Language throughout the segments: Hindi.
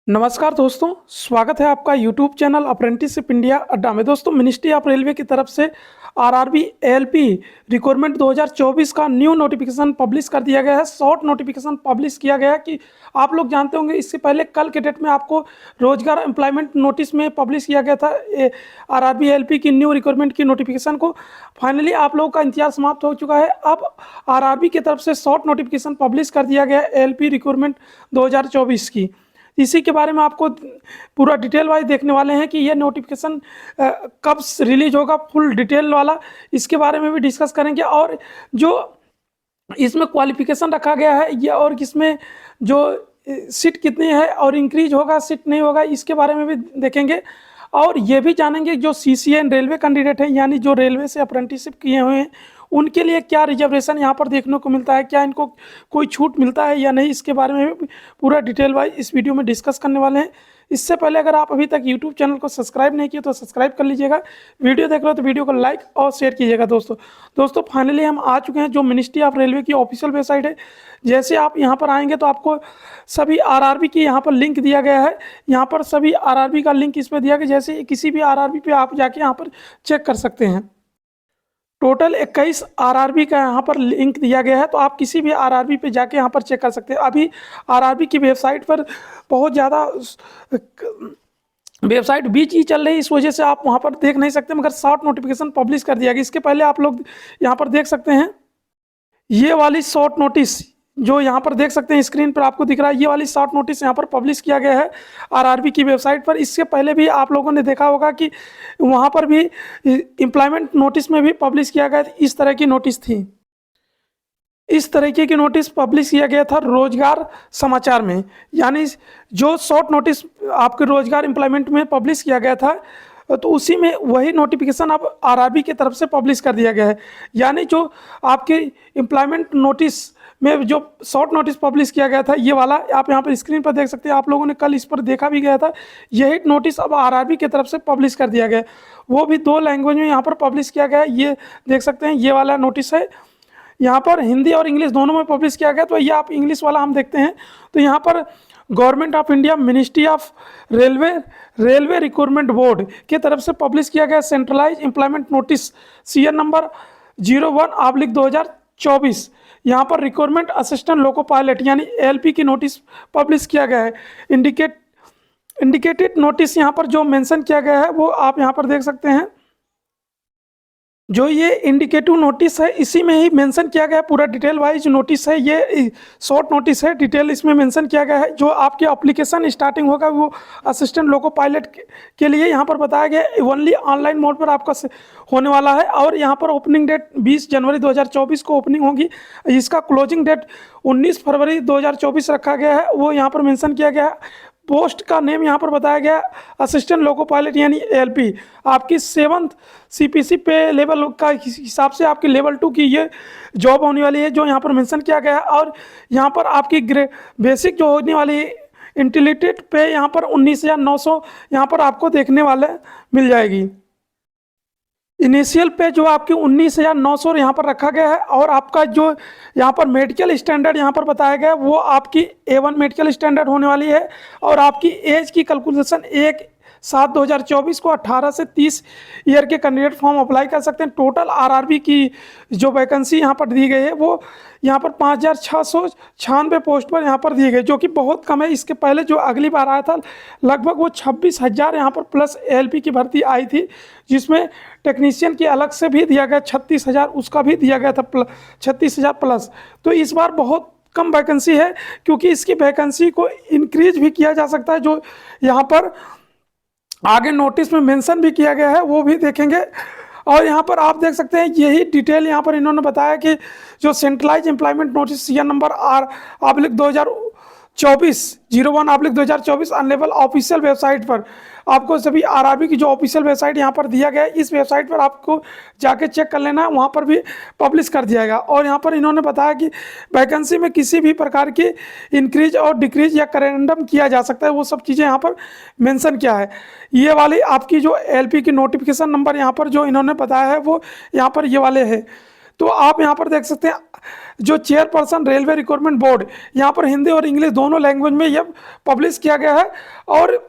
नमस्कार दोस्तों, स्वागत है आपका यूट्यूब चैनल अप्रेंटिसशिप इंडिया अड्डा में। दोस्तों, मिनिस्ट्री ऑफ रेलवे की तरफ से आरआरबी एएलपी रिक्रूटमेंट 2024 का न्यू नोटिफिकेशन पब्लिश कर दिया गया है। शॉर्ट नोटिफिकेशन पब्लिश किया गया है कि आप लोग जानते होंगे, इससे पहले कल के डेट में आपको रोजगार एम्प्लॉयमेंट नोटिस में पब्लिश किया गया था आरआरबी एएलपी की न्यू रिक्रूटमेंट की नोटिफिकेशन को। फाइनली आप लोगों का इंतजार समाप्त हो चुका है। अब आरआरबी की तरफ से शॉर्ट नोटिफिकेशन पब्लिश कर दिया गया है एएलपी रिक्रूटमेंट 2024 की। इसी के बारे में आपको पूरा डिटेल वाइज देखने वाले हैं कि ये नोटिफिकेशन कब रिलीज होगा, फुल डिटेल वाला इसके बारे में भी डिस्कस करेंगे। और जो इसमें क्वालिफिकेशन रखा गया है ये, और इसमें जो सीट कितनी है और इंक्रीज होगा सीट नहीं होगा, इसके बारे में भी देखेंगे। और ये भी जानेंगे जो सीसीएन रेलवे कैंडिडेट हैं, यानी जो रेलवे से अप्रेंटिसशिप किए हुए हैं, उनके लिए क्या रिजर्वेशन यहाँ पर देखने को मिलता है, क्या इनको कोई छूट मिलता है या नहीं, इसके बारे में भी पूरा डिटेल वाइज इस वीडियो में डिस्कस करने वाले हैं। इससे पहले अगर आप अभी तक यूट्यूब चैनल को सब्सक्राइब नहीं किए तो सब्सक्राइब कर लीजिएगा। वीडियो देख रहे हो तो वीडियो को लाइक और शेयर कीजिएगा। दोस्तों फाइनली हम आ चुके हैं जो मिनिस्ट्री ऑफ रेलवे की ऑफिशियल वेबसाइट है। जैसे आप यहाँ पर आएंगे तो आपको सभी आरआरबी की यहाँ पर लिंक दिया गया है। यहाँ पर सभी आरआरबी का लिंक इस पर दिया गया, जैसे किसी भी आरआरबी पे आप जाके यहाँ पर चेक कर सकते हैं। टोटल 21 आरआरबी का यहाँ पर लिंक दिया गया है, तो आप किसी भी आरआरबी पे जाके यहाँ पर चेक कर सकते हैं। अभी आरआरबी की वेबसाइट पर बहुत ज़्यादा वेबसाइट बीच ही चल रही है, इस वजह से आप वहाँ पर देख नहीं सकते, मगर शॉर्ट नोटिफिकेशन पब्लिश कर दिया गया। इसके पहले आप लोग यहाँ पर देख सकते हैं, ये वाली शॉर्ट नोटिस जो यहाँ पर देख सकते हैं स्क्रीन पर आपको दिख रहा है, ये वाली शॉर्ट नोटिस यहाँ पर पब्लिश किया गया है आरआरबी की वेबसाइट पर। इससे पहले भी आप लोगों ने देखा होगा कि वहाँ पर भी एम्प्लॉयमेंट नोटिस में भी पब्लिश किया गया, इस तरह की नोटिस थी। इस तरीके की नोटिस पब्लिश किया गया था रोजगार समाचार में, यानी जो शॉर्ट नोटिस आपके रोजगार एम्प्लॉयमेंट में पब्लिश किया गया था, तो उसी में वही नोटिफिकेशन अब आरआरबी की तरफ से पब्लिश कर दिया गया है। यानी जो आपके एम्प्लॉयमेंट नोटिस में जो शॉर्ट नोटिस पब्लिश किया गया था, ये वाला आप यहाँ पर स्क्रीन पर देख सकते हैं, आप लोगों ने कल इस पर देखा भी गया था, यही नोटिस अब आरआरबी की तरफ से पब्लिश कर दिया गया है। वो भी 2 लैंग्वेज में यहाँ पर पब्लिश किया गया है। ये देख सकते हैं, ये वाला नोटिस है, यहाँ पर हिंदी और इंग्लिश दोनों में पब्लिश किया गया। तो ये आप इंग्लिश वाला हम देखते हैं, तो यहाँ पर government of India ministry of railway recruitment board की तरफ से पब्लिश किया गया centralise employment notice CN number 01/2024। यहाँ पर रिक्रूटमेंट असिस्टेंट लोको पायलट यानी एएलपी की नोटिस पब्लिश किया गया है। इंडिकेटेड नोटिस यहाँ पर जो मेंशन किया गया है वो आप यहाँ पर देख सकते हैं। जो ये इंडिकेटिव नोटिस है, इसी में ही मेंशन किया गया है, पूरा डिटेल वाइज नोटिस है, ये शॉर्ट नोटिस है, डिटेल इसमें मेंशन किया गया है। जो आपके एप्लीकेशन स्टार्टिंग होगा वो असिस्टेंट लोको पायलट के लिए यहाँ पर बताया गया है, ओनली ऑनलाइन मोड पर आपका होने वाला है। और यहाँ पर ओपनिंग डेट 20 जनवरी 2024 को ओपनिंग होगी। इसका क्लोजिंग डेट 19 फरवरी 2024 रखा गया है, वो यहाँ पर मेंशन किया गया है। पोस्ट का नेम यहाँ पर बताया गया असिस्टेंट लोको पायलट यानी एएलपी। आपकी 7th सीपीसी पे लेवल का हिसाब से आपकी लेवल 2 की ये जॉब होने वाली है, जो यहाँ पर मेंशन किया गया है। और यहाँ पर आपकी बेसिक जो होने वाली इंटीग्रेटेड पे यहाँ पर 19,900 यहाँ पर आपको देखने वाले मिल जाएगी। इनिशियल पे जो आपकी 19,900 यहाँ पर रखा गया है। और आपका जो यहाँ पर मेडिकल स्टैंडर्ड यहाँ पर बताया गया है वो आपकी A1 मेडिकल स्टैंडर्ड होने वाली है। और आपकी एज की कैलकुलेशन 1/7/2024 को 18 से 30 ईयर के कैंडिडेट फॉर्म अप्लाई कर सकते हैं। टोटल आरआरबी की जो वैकेंसी यहाँ पर दी गई है वो यहाँ पर 5,696 पोस्ट पर यहाँ पर दी गई, जो कि बहुत कम है। इसके पहले जो अगली बार आया था लगभग वो 26,000 यहाँ पर प्लस एएलपी की भर्ती आई थी, जिसमें टेक्नीशियन की अलग से भी दिया गया 36,000, उसका भी दिया गया था 36,000 प्लस। तो इस बार बहुत कम वैकेंसी है, क्योंकि इसकी वैकेंसी को इंक्रीज भी किया जा सकता है, जो यहाँ पर आगे नोटिस में मेंशन भी किया गया है, वो भी देखेंगे। और यहाँ पर आप देख सकते हैं यही डिटेल यहाँ पर इन्होंने बताया कि जो centralise employment notice CN number R/2024 अनलेबल ऑफिशियल वेबसाइट पर आपको सभी आरआरबी की जो ऑफिशियल वेबसाइट यहाँ पर दिया गया है, इस वेबसाइट पर आपको जाके चेक कर लेना है, वहाँ पर भी पब्लिश कर दिया जाएगा। और यहाँ पर इन्होंने बताया कि वैकेंसी में किसी भी प्रकार की इंक्रीज और डिक्रीज या करेंडम किया जा सकता है, वो सब चीज़ें यहाँ पर मेंशन किया है। ये वाली आपकी जो एलपी की नोटिफिकेशन नंबर यहाँ पर जो इन्होंने बताया है वो यहाँ पर ये वाले है। तो आप यहाँ पर देख सकते हैं जो चेयरपर्सन रेलवे रिक्रूटमेंट बोर्ड, यहाँ पर हिंदी और इंग्लिश दोनों लैंग्वेज में यह पब्लिश किया गया है। और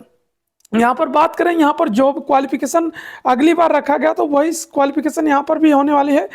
यहाँ पर बात करें, यहाँ पर जॉब क्वालिफिकेशन अगली बार रखा गया तो वही क्वालिफिकेशन यहाँ पर भी होने वाली है।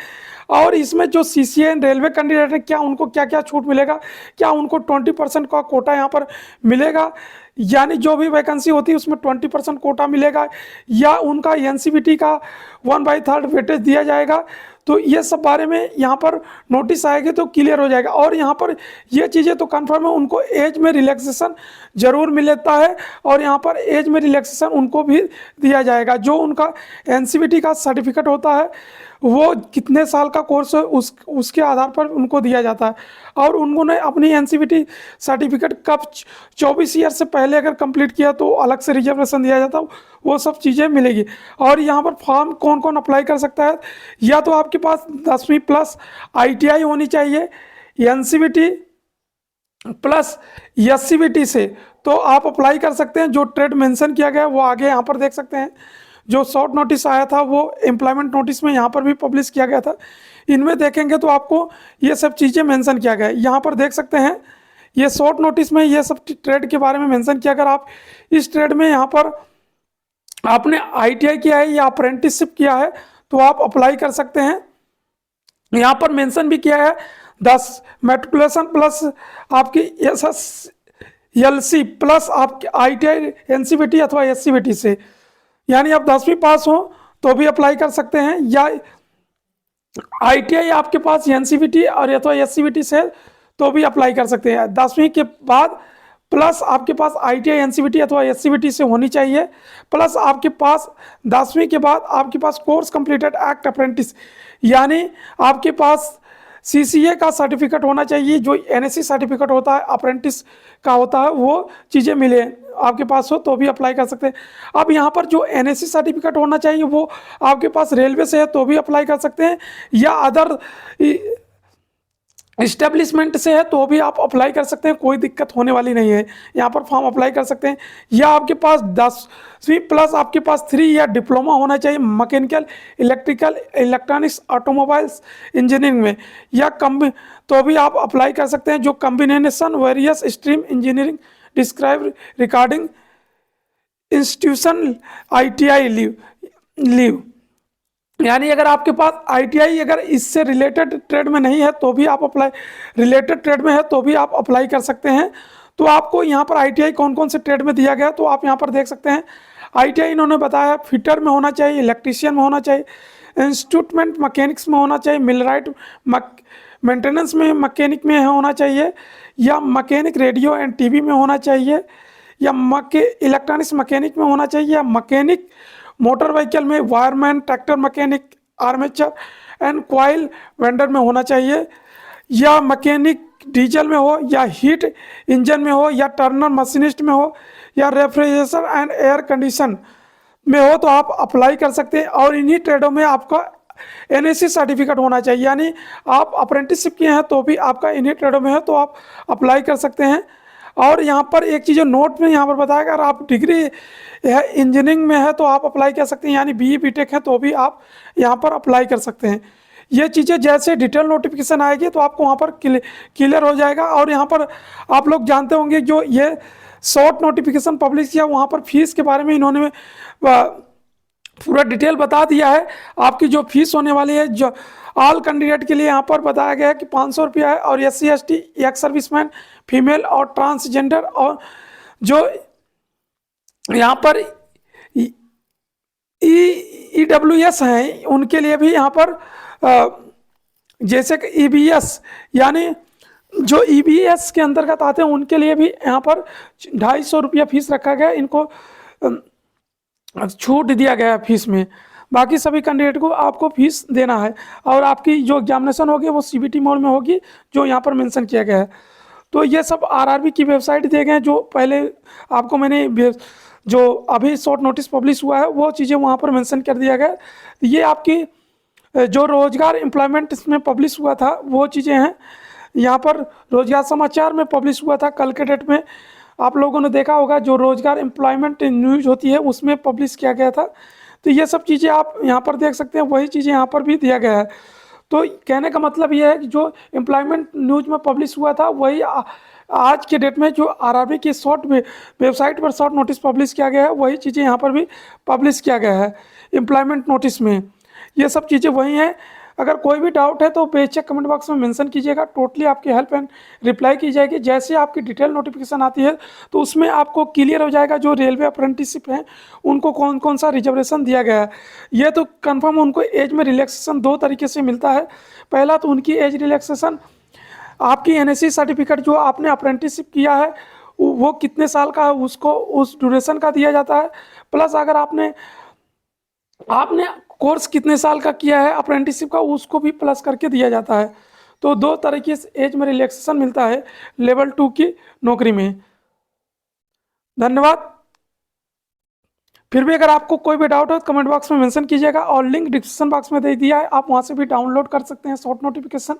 और इसमें जो CCN रेलवे कैंडिडेट है, क्या उनको क्या क्या छूट मिलेगा, क्या उनको 20% का कोटा यहाँ पर मिलेगा, यानी जो भी वैकेंसी होती है उसमें 20% कोटा मिलेगा, या उनका NCVT का 1/3 वेटेज दिया जाएगा। तो ये सब बारे में यहाँ पर नोटिस आएगी तो क्लियर हो जाएगा। और यहाँ पर ये चीज़ें तो कंफर्म है, उनको एज में रिलैक्सेशन जरूर मिलता है, और यहाँ पर एज में रिलैक्सेशन उनको भी दिया जाएगा। जो उनका NCVT का सर्टिफिकेट होता है वो कितने साल का कोर्स है उसके आधार पर उनको दिया जाता है। और उन्होंने अपनी NCVT सर्टिफिकेट कब 24 ईयर से पहले अगर कंप्लीट किया तो अलग से रिजर्वेशन दिया जाता है, वो सब चीज़ें मिलेगी। और यहाँ पर फॉर्म कौन कौन अप्लाई कर सकता है, या तो आपके पास 10वीं प्लस ITI होनी चाहिए, NCVT प्लस SCVT से तो आप अप्लाई कर सकते हैं। जो ट्रेड मेंशन किया गया है वो आगे यहाँ पर देख सकते हैं। जो शॉर्ट नोटिस आया था वो एम्प्लॉयमेंट नोटिस में यहाँ पर भी पब्लिश किया गया था, इनमें देखेंगे तो आपको ये सब चीज़ें मेंशन किया गया है। यहाँ पर देख सकते हैं ये शॉर्ट नोटिस में ये सब ट्रेड के बारे में मेंशन किया। अगर आप इस ट्रेड में यहाँ पर आपने ITI किया है या अप्रेंटिसशिप किया है तो आप अप्लाई कर सकते हैं। यहाँ पर मेंशन भी किया है 10 मैट्रिकुलेशन प्लस आपकी SSLC प्लस आपके ITI NCVT अथवा SCVT से, यानी आप 10वीं पास हो तो भी अप्लाई कर सकते हैं, या ITI आपके पास NCVT और अथवा SCVT से तो भी अप्लाई कर सकते हैं। 10वीं के बाद प्लस आपके पास ITI NCVT अथवा SCVT से होनी चाहिए, प्लस आपके पास 10वीं के बाद आपके पास कोर्स कंप्लीटेड एक्ट अप्रेंटिस, यानी आपके पास CCA का सर्टिफिकेट होना चाहिए। जो NSC सर्टिफिकेट होता है अप्रेंटिस का होता है, वो चीज़ें मिले आपके पास हो तो भी अप्लाई कर सकते हैं। अब यहाँ पर जो NSC सर्टिफिकेट होना चाहिए वो आपके पास रेलवे से है तो भी अप्लाई कर सकते हैं, या अदर इस्टेब्लिशमेंट से है तो भी आप अप्लाई कर सकते हैं, कोई दिक्कत होने वाली नहीं है। यहाँ पर फॉर्म अप्लाई कर सकते हैं। या आपके पास 10वीं प्लस आपके पास 3 ईयर डिप्लोमा होना चाहिए mechanical, electrical, electronics, automobiles engineering में, या तो भी आप अप्लाई कर सकते हैं। जो combination various stream engineering describe regarding institution ITI leave, यानी अगर आपके पास ITI अगर इससे रिलेटेड ट्रेड में नहीं है तो भी आप अप्लाई, रिलेटेड ट्रेड में है तो भी आप अप्लाई कर सकते हैं। तो आपको यहाँ पर ITI कौन कौन से ट्रेड में दिया गया तो आप यहाँ पर देख सकते हैं। ITI इन्होंने बताया फिटर में होना चाहिए, इलेक्ट्रीशियन में होना चाहिए, इंस्ट्रूमेंट मैकेनिक्स में होना चाहिए, मिलराइट मेंटेनेंस में मैकेनिक में होना चाहिए, या मैकेनिक रेडियो एंड TV में होना चाहिए, या इलेक्ट्रॉनिक्स मैकेनिक में होना चाहिए, या मैकेनिक मोटर व्हीकल में wireman, tractor mechanic, armature and coil vendor में होना चाहिए, या मैकेनिक डीजल में हो, या हीट इंजन में हो, या टर्नर मशीनिस्ट में हो, या रेफ्रिजरेशन एंड एयर कंडीशन में हो तो आप अप्लाई कर सकते हैं। और इन्हीं ट्रेडों में आपका NSC सर्टिफिकेट होना चाहिए, यानी आप अप्रेंटिसशिप किए हैं तो भी आपका इन्हीं ट्रेडों में है तो आप अप्लाई कर सकते हैं। और यहाँ पर एक चीज़ नोट में यहाँ पर बताया, अगर आप डिग्री है इंजीनियरिंग में है तो आप अप्लाई कर सकते हैं, यानी BE BTech है तो भी आप यहाँ पर अप्लाई कर सकते हैं। ये चीज़ें जैसे डिटेल नोटिफिकेशन आएगी तो आपको वहाँ पर क्लियर हो जाएगा। और यहाँ पर आप लोग जानते होंगे जो ये शॉर्ट नोटिफिकेशन पब्लिश किया वहाँ पर फीस के बारे में इन्होंने पूरा डिटेल बता दिया है। आपकी जो फीस होने वाली है जो ऑल कैंडिडेट के लिए यहाँ पर बताया गया है कि 500 रुपया है, और SC ST, ex serviceman, female और ट्रांसजेंडर, और जो यहाँ पर EWS हैं उनके लिए भी यहाँ पर जैसे कि EBS, यानी जो EBS के अंतर्गत आते हैं उनके लिए भी यहाँ पर 250 रुपया फीस रखा गया है। इनको छूट दिया गया है फीस में। बाकी सभी कैंडिडेट को आपको फीस देना है, और आपकी जो एग्जामिनेशन होगी वो CBT मोड में होगी जो यहाँ पर मेंशन किया गया है। तो ये सब RRB की वेबसाइट दिए गए हैं, जो पहले आपको मैंने जो अभी शॉर्ट नोटिस पब्लिश हुआ है वो चीज़ें वहाँ पर मेंशन कर दिया गया। ये आपकी जो रोजगार एम्प्लॉयमेंट इसमें पब्लिश हुआ था वो चीज़ें हैं। यहाँ पर रोजगार समाचार में पब्लिश हुआ था कल के डेट में, आप लोगों ने देखा होगा जो रोजगार एम्प्लॉयमेंट न्यूज होती है उसमें पब्लिश किया गया था। तो ये सब चीज़ें आप यहाँ पर देख सकते हैं, वही चीज़ें यहाँ पर भी दिया गया है। तो कहने का मतलब ये है कि जो एम्प्लॉयमेंट न्यूज में पब्लिश हुआ था वही आज के डेट में जो आरआरबी की शॉर्ट वेबसाइट पर शॉर्ट नोटिस पब्लिश किया गया है वही चीज़ें यहाँ पर भी पब्लिश किया गया है एम्प्लॉयमेंट नोटिस में। ये सब चीज़ें वही हैं। अगर कोई भी डाउट है तो बेशक कमेंट बॉक्स में मेंशन कीजिएगा, टोटली आपकी हेल्प एंड रिप्लाई की जाएगी। जैसे आपकी डिटेल नोटिफिकेशन आती है तो उसमें आपको क्लियर हो जाएगा जो रेलवे अप्रेंटिसशिप हैं उनको कौन कौन सा रिजर्वेशन दिया गया है। ये तो कंफर्म उनको एज में रिलैक्सेशन 2 तरीके से मिलता है। पहला तो उनकी एज रिलैक्सेशन आपकी एनएससी सर्टिफिकेट जो आपने अप्रेंटिसशिप किया है वो कितने साल का है उसको उस ड्यूरेशन का दिया जाता है, प्लस अगर आपने आपने कोर्स कितने साल का किया है अप्रेंटिसशिप का उसको भी प्लस करके दिया जाता है। तो 2 तरीके से एज में रिलैक्सेशन मिलता है लेवल 2 की नौकरी में। धन्यवाद। फिर भी अगर आपको कोई भी डाउट हो तो कमेंट बॉक्स में मेंशन कीजिएगा और लिंक डिस्क्रिप्शन बॉक्स में दे दिया है, आप वहां से भी डाउनलोड कर सकते हैं शॉर्ट नोटिफिकेशन।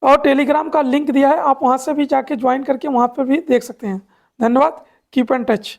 और टेलीग्राम का लिंक दिया है, आप वहां से भी जाके ज्वाइन करके वहां पर भी देख सकते हैं। धन्यवाद। Keep in touch.